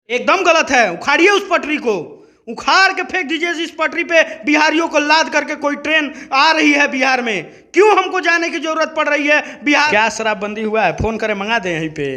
एकदम गलत है। उखाड़िए उस पटरी को, उखाड़ के फेंक दीजिए इस पटरी पे। बिहारियों को लाद करके कोई ट्रेन आ रही है बिहार में, क्यों हमको जाने की जरूरत पड़ रही है बिहार? क्या शराबबंदी हुआ है? फोन करें, मंगा दें यहीं पे।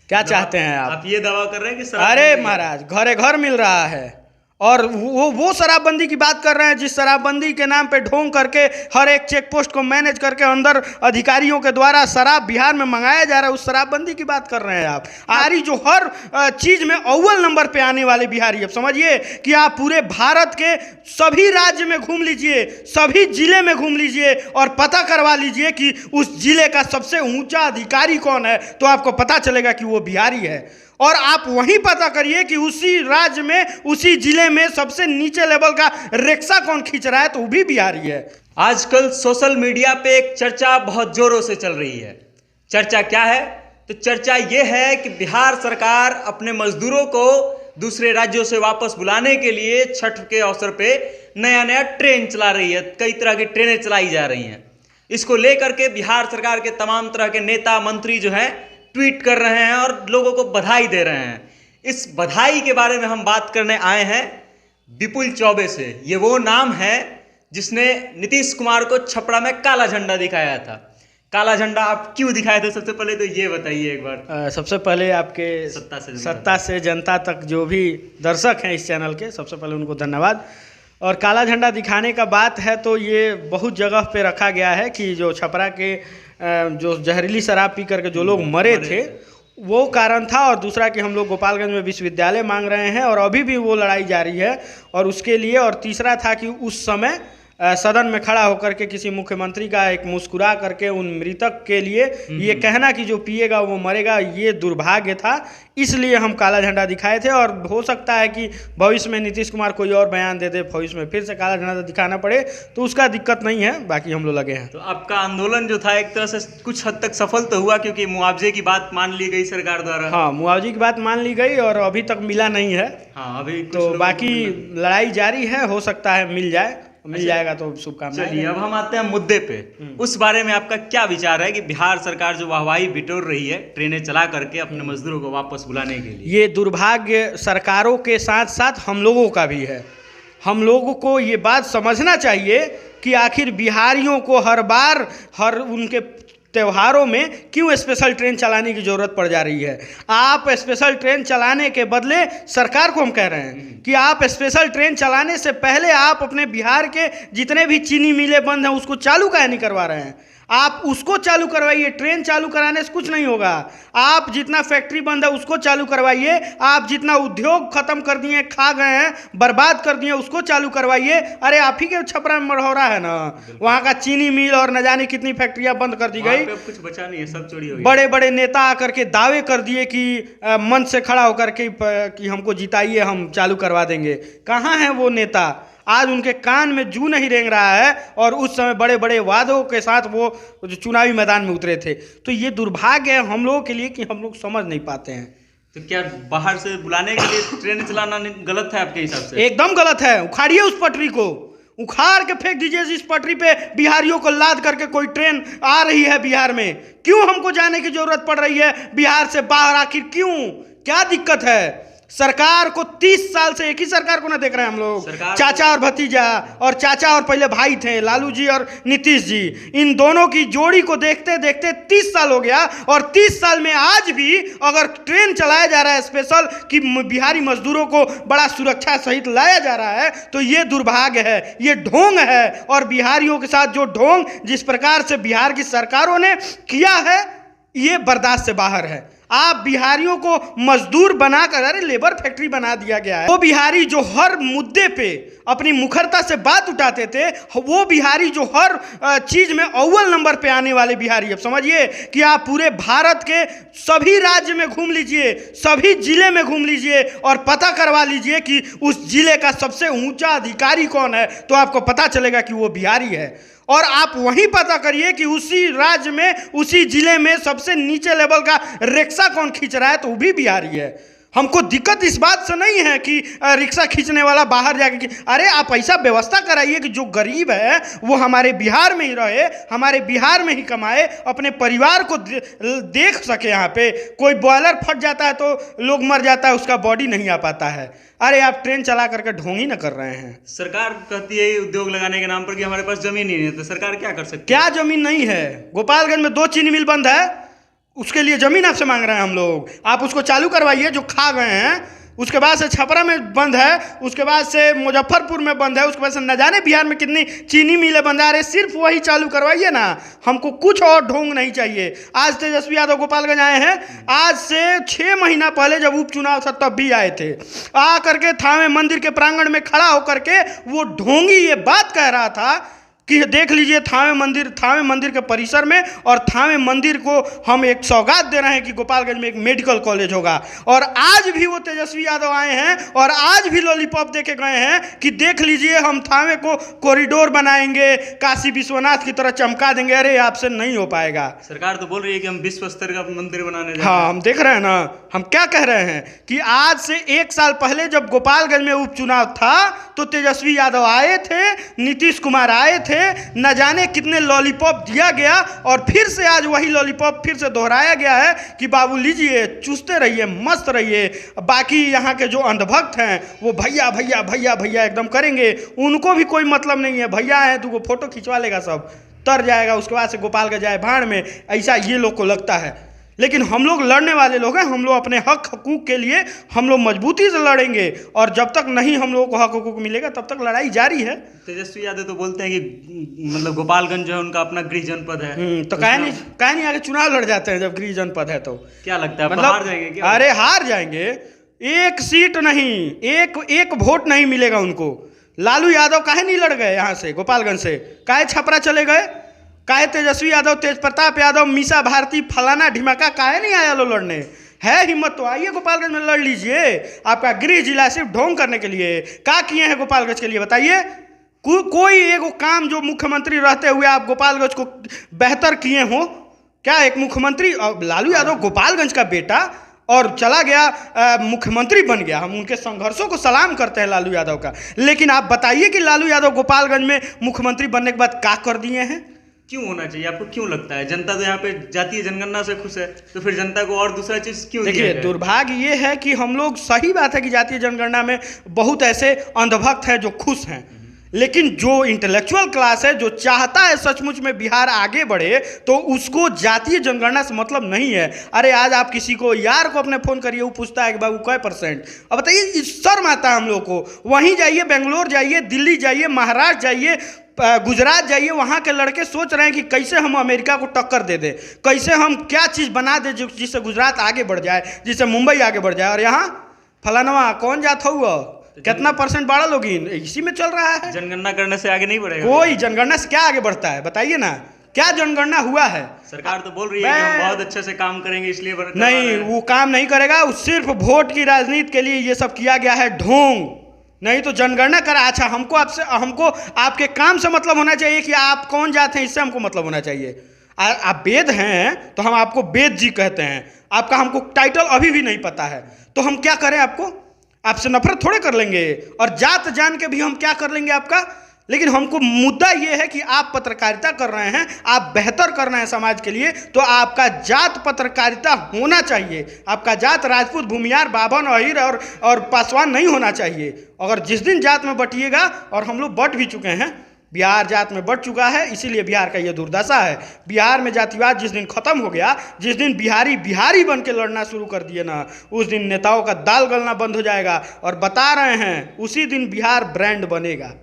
क्या चाहते हैं आप ये दावा कर रहे हैं कि अरे महाराज घरे घर मिल रहा है, और वो शराबबंदी की बात कर रहे हैं जिस शराबबंदी के नाम पे ढोंग करके हर एक चेक पोस्ट को मैनेज करके अंदर अधिकारियों के द्वारा शराब बिहार में मंगाया जा रहा है, उस शराबबंदी की बात कर रहे हैं आप। आरी जो हर चीज में अव्वल नंबर पे आने वाले बिहारी। अब समझिए कि आप पूरे भारत के सभी राज्य में घूम लीजिए, सभी जिले में घूम लीजिए और पता करवा लीजिए कि उस जिले का सबसे ऊंचा अधिकारी कौन है, तो आपको पता चलेगा कि वो बिहारी है। और आप वहीं पता करिए कि उसी राज्य में, उसी जिले में सबसे नीचे लेवल का रिक्शा कौन खींच रहा है, तो वो भी बिहारी है। आजकल सोशल मीडिया पे एक चर्चा बहुत जोरों से चल रही है। चर्चा क्या है? तो चर्चा ये है कि बिहार सरकार अपने मजदूरों को दूसरे राज्यों से वापस बुलाने के लिए छठ के अवसर पे नया नया ट्रेन चला रही है। कई तरह की ट्रेनें चलाई जा रही हैं। इसको लेकर के बिहार सरकार के तमाम तरह के नेता मंत्री जो हैं ट्वीट कर रहे हैं और लोगों को बधाई दे रहे हैं। इस बधाई के बारे में हम बात करने आए हैं विपुल चौबे से। ये वो नाम है जिसने नीतीश कुमार को छपरा में काला झंडा दिखाया था। काला झंडा आप क्यों दिखाए थे? सबसे पहले तो ये बताइए एक बार। सबसे पहले आपके सत्ता से जनता तक जो भी दर्शक हैं इस चैनल के, सबसे पहले उनको धन्यवाद। और काला झंडा दिखाने का बात है तो ये बहुत जगह पे रखा गया है कि जो छपरा के जो जहरीली शराब पी करके जो लोग मरे थे वो कारण था, और दूसरा कि हम लोग गोपालगंज में विश्वविद्यालय मांग रहे हैं और अभी भी वो लड़ाई जारी है और उसके लिए। और तीसरा था कि उस समय सदन में खड़ा होकर के किसी मुख्यमंत्री का एक मुस्कुरा करके उन मृतक के लिए ये कहना कि जो पिएगा वो मरेगा, ये दुर्भाग्य था। इसलिए हम काला झंडा दिखाए थे। और हो सकता है कि भविष्य में नीतीश कुमार कोई और बयान दे दे, भविष्य में फिर से काला झंडा दिखाना पड़े, तो उसका दिक्कत नहीं है। बाकी हम लोग लगे हैं। तो आपका आंदोलन जो था एक तरह से कुछ हद तक सफल तो हुआ, क्योंकि मुआवजे की बात मान ली गई सरकार द्वारा। हाँ, मुआवजे की बात मान ली गई और अभी तक मिला नहीं है। हाँ, अभी तो बाकी लड़ाई जारी है, हो सकता है मिल जाए, मिल जाएगा तो शुभकामनाएं। चलिए अब हम आते हैं मुद्दे पे। उस बारे में आपका क्या विचार है कि बिहार सरकार जो वाहवाही बिटोर रही है ट्रेनें चला करके अपने मजदूरों को वापस बुलाने के लिए? ये दुर्भाग्य सरकारों के साथ साथ हम लोगों का भी है। हम लोगों को ये बात समझना चाहिए कि आखिर बिहारियों को हर बार हर उनके त्योहारों में क्यों स्पेशल ट्रेन चलाने की ज़रूरत पड़ जा रही है। आप स्पेशल ट्रेन चलाने के बदले, सरकार को हम कह रहे हैं कि आप स्पेशल ट्रेन चलाने से पहले आप अपने बिहार के जितने भी चीनी मिलें बंद हैं उसको चालू काहे नहीं करवा रहे हैं? आप उसको चालू करवाइए। ट्रेन चालू कराने से कुछ नहीं होगा। आप जितना फैक्ट्री बंद है उसको चालू करवाइए। आप जितना उद्योग खत्म कर दिए, खा गए हैं, बर्बाद कर दिए, उसको चालू करवाइए। अरे आप ही के छपरा में मढ़ौरा है ना, वहाँ का चीनी मिल और न जाने कितनी फैक्ट्रियाँ बंद कर दी गई। कुछ बचा नहीं है, सब चोरी हो गई। बड़े बड़े नेता आकर के दावे कर दिए कि मंच से खड़ा होकर के कि हमको जिताइए, हम चालू करवा देंगे। कहाँ है वो नेता? आज उनके कान में जू नहीं रेंग रहा है और उस समय बड़े बड़े वादों के साथ वो जो चुनावी मैदान में उतरे थे। तो ये दुर्भाग्य है हम लोगों के लिए कि हम लोग समझ नहीं पाते हैं। तो क्या बाहर से बुलाने के लिए ट्रेन चलाना गलत है आपके हिसाब से? एकदम गलत है। उखाड़िए उस पटरी को, उखाड़ के फेंक दीजिए इस पटरी पे। बिहारियों को लाद करके कोई ट्रेन आ रही है बिहार में, क्यों हमको जाने की जरूरत पड़ रही है बिहार से बाहर? आखिर क्यों, क्या दिक्कत है? सरकार को 30 साल से एक ही सरकार को ना देख रहे हैं हम लोग। चाचा और भतीजा, और चाचा और पहले भाई थे लालू जी और नीतीश जी, इन दोनों की जोड़ी को देखते देखते 30 साल हो गया। और 30 साल में आज भी अगर ट्रेन चलाया जा रहा है स्पेशल कि बिहारी मजदूरों को बड़ा सुरक्षा सहित लाया जा रहा है, तो ये दुर्भाग्य है, ये ढोंग है। और बिहारियों के साथ जो ढोंग जिस प्रकार से बिहार की सरकारों ने किया है, ये बर्दाश्त से बाहर है। आप बिहारियों को मजदूर बनाकर, अरे लेबर फैक्ट्री बना दिया गया है। वो बिहारी जो हर मुद्दे पे अपनी मुखरता से बात उठाते थे, वो बिहारी जो हर चीज में अव्वल नंबर पे आने वाले बिहारी। अब समझिए कि आप पूरे भारत के सभी राज्य में घूम लीजिए, सभी जिले में घूम लीजिए और पता करवा लीजिए कि उस जिले का सबसे ऊंचा अधिकारी कौन है, तो आपको पता चलेगा कि वो बिहारी है। और आप वहीं पता करिए कि उसी राज्य में, उसी जिले में सबसे नीचे लेवल का रिक्शा कौन खींच रहा है, तो वो भी बिहारी है। हमको दिक्कत इस बात से नहीं है कि रिक्शा खींचने वाला बाहर जाके अरे आप ऐसा व्यवस्था कराइए कि जो गरीब है वो हमारे बिहार में ही रहे, हमारे बिहार में ही कमाए, अपने परिवार को देख सके। यहाँ पे कोई बॉयलर फट जाता है तो लोग मर जाता है, उसका बॉडी नहीं आ पाता है। अरे आप ट्रेन चला करके ढोंग ही न कर रहे हैं। सरकार कहती है उद्योग लगाने के नाम पर कि हमारे पास जमीन ही नहीं है, तो सरकार क्या कर सकती है? क्या जमीन नहीं है? गोपालगंज में 2 चीनी मिल बंद है, उसके लिए जमीन आपसे मांग रहे हैं हम लोग। आप उसको चालू करवाइए जो खा गए हैं। उसके बाद से छपरा में बंद है, उसके बाद से मुजफ्फरपुर में बंद है, उसके बाद से न जाने बिहार में कितनी चीनी मिलें बंद है। अरे सिर्फ वही चालू करवाइए ना, हमको कुछ और ढोंग नहीं चाहिए। आज तेजस्वी यादव गोपालगंज आए हैं, आज से 6 महीना पहले जब उपचुनाव था तब भी आए थे। आ करके थावे मंदिर के प्रांगण में खड़ा होकर के वो ढोंगी ये बात कह रहा था कि देख लीजिए थावे मंदिर के परिसर में और थावे मंदिर को हम एक सौगात दे रहे हैं कि गोपालगंज में एक मेडिकल कॉलेज होगा। और आज भी वो तेजस्वी यादव आए हैं और आज भी लॉलीपॉप दे के गए हैं कि देख लीजिए हम थावे को कॉरिडोर बनाएंगे, काशी विश्वनाथ की तरह चमका देंगे। अरे आपसे नहीं हो पाएगा। सरकार तो बोल रही है कि हम विश्व स्तर का मंदिर बनाने जा रहे हैं। हाँ, हम देख रहे हैं ना, हम क्या कह रहे हैं कि आज से 1 साल पहले जब गोपालगंज में उपचुनाव था तो तेजस्वी यादव आए थे, नीतीश कुमार आए थे, न जाने कितने लॉलीपॉप दिया गया और फिर से आज वही लॉलीपॉप फिर से दोहराया गया है कि बाबू लीजिए, चूसते रहिए, मस्त रहिए। बाकी यहाँ के जो अंधभक्त हैं वो भैया भैया भैया भैया एकदम करेंगे, उनको भी कोई मतलब नहीं है। भैया है तो वो फोटो खिंचवा लेगा, सब तर जाएगा, उसके बाद से गोपाल का जाए भाड़ में, ऐसा ये लोग को लगता है। लेकिन हम लोग लड़ने वाले लोग हैं, हम लोग अपने हक हकूक के लिए हम लोग मजबूती से लड़ेंगे और जब तक नहीं हम लोगों को हक हकूक मिलेगा तब तक लड़ाई जारी है। तेजस्वी यादव तो बोलते हैं कि मतलब गोपालगंज जो है उनका अपना गृह जनपद है, तो काहे नहीं आगे चुनाव लड़ जाते हैं जब गृह जनपद है तो? क्या लगता है मतलब हार जाएंगे क्या? अरे हार जाएंगे, 1 सीट नहीं, एक वोट नहीं मिलेगा उनको। लालू यादव काहे नहीं लड़ गए यहाँ से गोपालगंज से? काहे छपरा चले गए? काहे तेजस्वी यादव, तेज प्रताप यादव, मीसा भारती, फलाना ढिमाका काहे नहीं आया लो लड़ने? है हिम्मत तो आइए गोपालगंज में लड़ लीजिए। आपका गृह जिला सिर्फ ढोंग करने के लिए क्या किए हैं गोपालगंज के लिए बताइए? कोई एक काम जो मुख्यमंत्री रहते हुए आप गोपालगंज को बेहतर किए हो क्या? एक मुख्यमंत्री लालू यादव गोपालगंज का बेटा और चला गया मुख्यमंत्री बन गया। हम उनके संघर्षों को सलाम करते हैं लालू यादव का, लेकिन आप बताइए कि लालू यादव गोपालगंज में मुख्यमंत्री बनने के बाद क्या कर दिए हैं? क्यों होना चाहिए? आपको क्यों लगता है? जनता तो यहाँ पे जातीय जनगणना से खुश है, तो फिर जनता को और दूसरा चीज क्यों? देखिए, दुर्भाग्य ये है कि हम लोग, सही बात है कि जातीय जनगणना में बहुत ऐसे अंधभक्त हैं जो खुश हैं, लेकिन जो इंटेलेक्चुअल क्लास है, जो चाहता है सचमुच में बिहार आगे बढ़े, तो उसको जातीय जनगणना से मतलब नहीं है। अरे आज आप किसी को यार को अपने फ़ोन करिए, वो पूछता है कि बाबू कै %? अब बताइए, शर्म आता है हम लोग को। वहीं जाइए, बेंगलोर जाइए, दिल्ली जाइए, महाराष्ट्र जाइए, गुजरात जाइए, वहाँ के लड़के सोच रहे हैं कि कैसे हम अमेरिका को टक्कर दे दें, कैसे हम क्या चीज़ बना दें जिससे गुजरात आगे बढ़ जाए, जिससे मुंबई आगे बढ़ जाए। और यहाँ फलानवा कौन जाता हुआ, कितना % बढ़ा लोग, इसी में चल रहा है। जनगणना करने से आगे नहीं बढ़ेगा कोई। जनगणना से क्या आगे बढ़ता है बताइए ना? क्या जनगणना हुआ है? सरकार तो बोल रही है कि हम बहुत अच्छे से काम करेंगे, इसलिए नहीं, वो काम नहीं करेगा। वो सिर्फ वोट की राजनीति के लिए ये सब किया गया है, ढोंग। नहीं तो जनगणना करा। अच्छा, हमको आपके काम से मतलब होना चाहिए कि आप कौन जाते हैं, इससे हमको मतलब होना चाहिए। आप वेद हैं तो हम आपको वेद जी कहते हैं, आपका हमको टाइटल अभी भी नहीं पता है, तो हम क्या करें? आपसे नफरत थोड़े कर लेंगे, और जात जान के भी हम क्या कर लेंगे आपका। लेकिन हमको मुद्दा ये है कि आप पत्रकारिता कर रहे हैं, आप बेहतर कर रहे हैं समाज के लिए, तो आपका जात पत्रकारिता होना चाहिए। आपका जात राजपूत, भूमियार, बाभन, अहिर और पासवान नहीं होना चाहिए। अगर जिस दिन जात में बटिएगा, और हम लोग बट भी चुके हैं, बिहार जात में बढ़ चुका है, इसीलिए बिहार का ये दुर्दशा है। बिहार में जातिवाद जिस दिन खत्म हो गया, जिस दिन बिहारी बन के लड़ना शुरू कर दिए ना, उस दिन नेताओं का दाल गलना बंद हो जाएगा। और बता रहे हैं, उसी दिन बिहार ब्रांड बनेगा।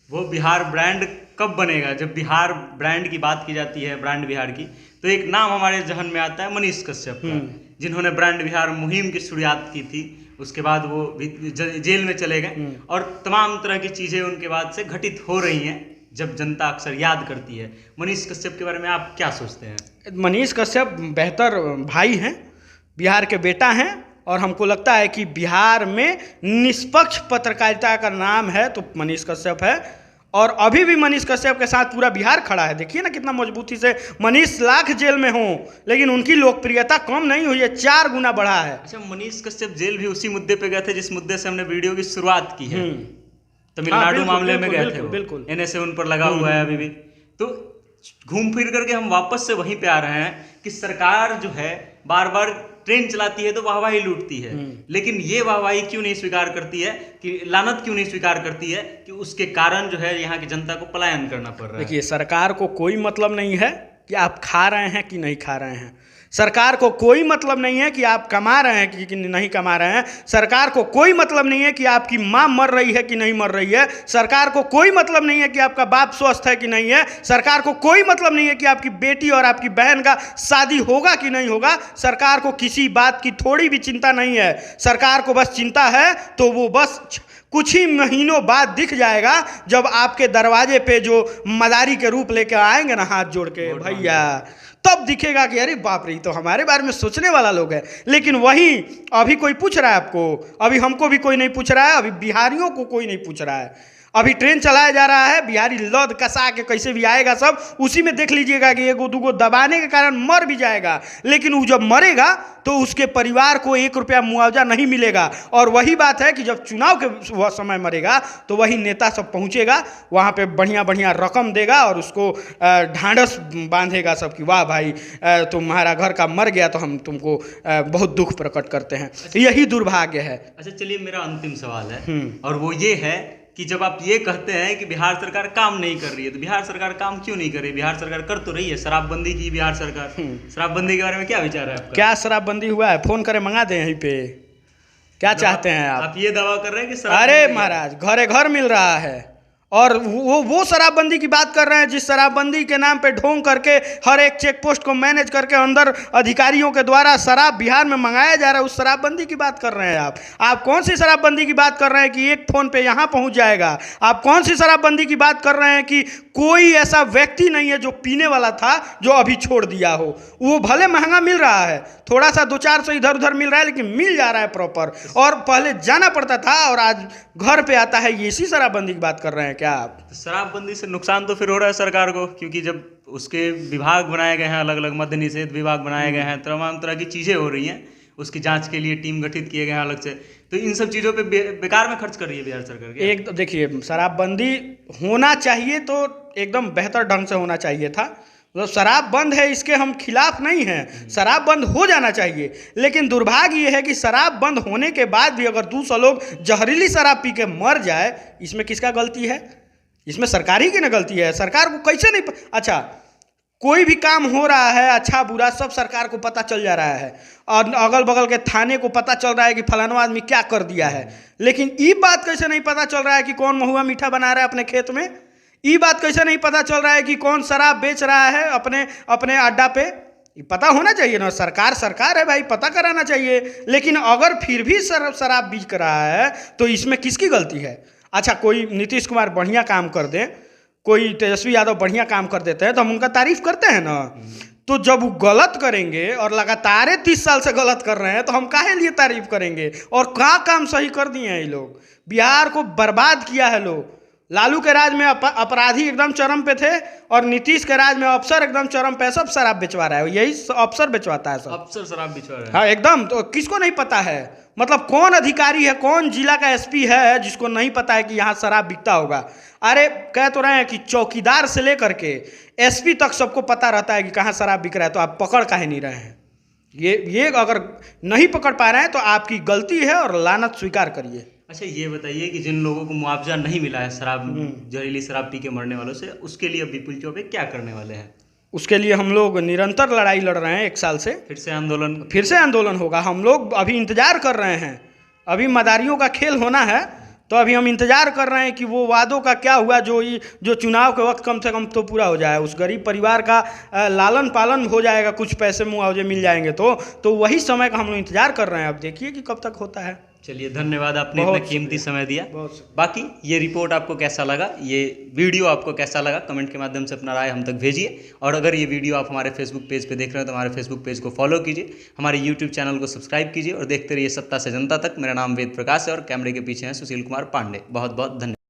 वो बिहार ब्रांड कब बनेगा? जब बिहार ब्रांड की बात की जाती है, ब्रांड बिहार की, तो एक नाम हमारे जहन में आता है, मनीष कश्यप का, जिन्होंने ब्रांड बिहार मुहिम की शुरुआत की थी। उसके बाद वो जेल में चले गए और तमाम तरह की चीज़ें उनके बाद से घटित हो रही हैं, जब जनता अक्सर याद करती है। मनीष कश्यप के बारे में आप क्या सोचते हैं? मनीष कश्यप बेहतर भाई हैं, बिहार के बेटा हैं, और हमको लगता है कि बिहार में निष्पक्ष पत्रकारिता का नाम है तो मनीष कश्यप है। और अभी भी मनीष कश्यप के साथ पूरा बिहार खड़ा है। देखिए ना कितना मजबूती से। मनीष लाख जेल में हो लेकिन उनकी लोकप्रियता कम नहीं हुई है, 4 गुना बढ़ा है। अच्छा, मनीष कश्यप जेल भी उसी मुद्दे पे गए थे जिस मुद्दे से हमने वीडियो की शुरुआत की है। तमिलनाडु मामले में गए थे, बिल्कुल NSA उन पर लगा हुआ है अभी भी। तो घूम फिर करके हम वापस से वहीं पे आ रहे हैं कि सरकार जो है बार बार ट्रेन चलाती है तो वाहवाही लूटती है, लेकिन ये वाहवाही क्यों नहीं स्वीकार करती है, कि लानत क्यों नहीं स्वीकार करती है कि उसके कारण जो है यहाँ की जनता को पलायन करना पड़ रहा है। देखिए, सरकार को कोई मतलब नहीं है कि आप खा रहे हैं कि नहीं खा रहे हैं। सरकार को कोई मतलब नहीं है कि आप कमा रहे हैं कि नहीं कमा रहे हैं। सरकार को कोई मतलब नहीं है कि आपकी माँ मर रही है कि नहीं मर रही है। सरकार को कोई मतलब नहीं है कि आपका बाप स्वस्थ है कि नहीं है। सरकार को कोई मतलब नहीं है कि आपकी बेटी और आपकी बहन का शादी होगा कि नहीं होगा। सरकार को किसी बात की थोड़ी भी चिंता नहीं है। सरकार को बस चिंता है तो वो बस कुछ ही महीनों बाद दिख जाएगा, जब आपके दरवाजे पे जो मदारी के रूप लेकर आएंगे ना हाथ जोड़ के, भैया, तब दिखेगा कि अरे बाप रे, तो हमारे बारे में सोचने वाला लोग है। लेकिन वही अभी कोई पूछ रहा है आपको, अभी हमको भी कोई नहीं पूछ रहा है, अभी बिहारियों को कोई नहीं पूछ रहा है। अभी ट्रेन चलाया जा रहा है, बिहारी लौद कसा के कैसे भी आएगा, सब उसी में देख लीजिएगा कि एगो दूगो दबाने के कारण मर भी जाएगा, लेकिन वो जब मरेगा तो उसके परिवार को 1 रुपया मुआवजा नहीं मिलेगा। और वही बात है कि जब चुनाव के वह समय मरेगा तो वही नेता सब पहुंचेगा वहाँ पे, बढ़िया बढ़िया रकम देगा और उसको ढांढस बांधेगा सबकी, वाह भाई तुम्हारा घर का मर गया तो हम तुमको बहुत दुख प्रकट करते हैं। यही दुर्भाग्य है। अच्छा, चलिए मेरा अंतिम सवाल है और वो ये है कि जब आप ये कहते हैं कि बिहार सरकार काम नहीं कर रही है, तो बिहार सरकार काम क्यों नहीं कर रही? बिहार सरकार कर तो रही है, शराबबंदी की बिहार सरकार। शराबबंदी के बारे में क्या विचार है आपका? क्या शराबबंदी हुआ है? फोन करें, मंगा दें यहीं पे। क्या चाहते हैं आप? आप ये दावा कर रहे हैं कि अरे महाराज, घरे घर मिल रहा है। और वो शराबबंदी की बात कर रहे हैं जिस शराबबंदी के नाम पे ढोंग करके हर एक चेक पोस्ट को मैनेज करके अंदर अधिकारियों के द्वारा शराब बिहार में मंगाया जा रहा है, उस शराबबंदी की बात कर रहे हैं आप। आप कौन सी शराबबंदी की बात कर रहे हैं कि एक फ़ोन पे यहाँ पहुँच जाएगा? आप कौन सी शराबबंदी की बात कर रहे हैं कि कोई ऐसा व्यक्ति नहीं है जो पीने वाला था जो अभी छोड़ दिया हो? वो भले महंगा मिल रहा है, थोड़ा सा 2-400 इधर उधर मिल रहा है, लेकिन मिल जा रहा है प्रॉपर। और पहले जाना पड़ता था और आज घर पे आता है। ये इसी शराबबंदी की बात कर रहे हैं क्या आप? शराबबंदी से नुकसान तो फिर हो रहा है सरकार को, क्योंकि जब उसके विभाग बनाए गए हैं, अलग अलग मद्य निषेध विभाग बनाए गए हैं, तमाम तरह की चीज़ें हो रही हैं, उसकी जांच के लिए टीम गठित किए गए हैं अलग से, तो इन सब चीज़ों पे बेकार में खर्च कर रही है बिहार सरकार। एक तो देखिए, शराबबंदी होना चाहिए तो एकदम बेहतर ढंग से होना चाहिए था। मतलब शराब बंद है, इसके हम खिलाफ नहीं हैं, शराब बंद हो जाना चाहिए। लेकिन दुर्भाग्य ये है कि शराब बंद होने के बाद भी अगर 200 लोग जहरीली शराब पी के मर जाए, इसमें किसका गलती है? इसमें सरकार ही की ना गलती है। सरकार को कैसे नहीं अच्छा, कोई भी काम हो रहा है अच्छा बुरा सब सरकार को पता चल जा रहा है, और अगल बगल के थाने को पता चल रहा है कि फलाना आदमी क्या कर दिया है, लेकिन ये बात कैसे नहीं पता चल रहा है कि कौन महुआ मीठा बना रहा है अपने खेत में? ये बात कैसे नहीं पता चल रहा है कि कौन शराब बेच रहा है अपने अड्डा पे? ये पता होना चाहिए ना। सरकार है भाई, पता कराना चाहिए। लेकिन अगर फिर भी शराब बेच रहा है तो इसमें किसकी गलती है? अच्छा, कोई नीतीश कुमार बढ़िया काम कर दे, कोई तेजस्वी यादव बढ़िया काम कर देते हैं तो हम उनका तारीफ करते हैं ना। तो जब वो गलत करेंगे और लगातार 30 साल से गलत कर रहे हैं तो हम काहे लिए तारीफ करेंगे? और क्या काम सही कर दिए हैं ये लोग? बिहार को बर्बाद किया है लोग। लालू के राज में अपराधी एकदम चरम पे थे और नीतीश के राज में अफसर एकदम चरम पे। सब शराब बेचवा रहा है, यही अफसर बेचवाता है, सब अफसर शराब बेचवा रहा है। हाँ एकदम। तो किसको नहीं पता है? मतलब कौन अधिकारी है, कौन जिला का SP है जिसको नहीं पता है कि यहाँ शराब बिकता होगा? अरे कह तो रहे हैं कि चौकीदार से लेकर के SP तक सबको पता रहता है कि कहाँ शराब बिक रहा है, तो आप पकड़ काहे नहीं रहे हैं? ये अगर नहीं पकड़ पा रहे हैं तो आपकी गलती है और लानत स्वीकार करिए। अच्छा, ये बताइए कि जिन लोगों को मुआवजा नहीं मिला है शराब जहरीली शराब पी के मरने वालों से, उसके लिए विपुल चौबे क्या करने वाले हैं? उसके लिए हम लोग निरंतर लड़ाई लड़ रहे हैं 1 साल से। फिर से आंदोलन होगा। हम लोग अभी इंतजार कर रहे हैं, अभी मदारियों का खेल होना है, तो अभी हम इंतजार कर रहे हैं कि वो वादों का क्या हुआ जो चुनाव के वक्त कम से कम तो पूरा हो जाए। उस गरीब परिवार का लालन पालन हो जाएगा, कुछ पैसे मुआवजे मिल जाएंगे तो वही समय का हम लोग इंतजार कर रहे हैं। अब देखिए कि कब तक होता है। चलिए, धन्यवाद, आपने इतना कीमती समय दिया। बाकी ये रिपोर्ट आपको कैसा लगा, ये वीडियो आपको कैसा लगा, कमेंट के माध्यम से अपना राय हम तक भेजिए। और अगर ये वीडियो आप हमारे फेसबुक पेज पे देख रहे हैं तो हमारे फेसबुक पेज को फॉलो कीजिए, हमारे यूट्यूब चैनल को सब्सक्राइब कीजिए और देखते रहिए सत्ता से जनता तक। मेरा नाम वेद प्रकाश है और कैमरे के पीछे हैं सुशील कुमार पांडे। बहुत बहुत धन्यवाद।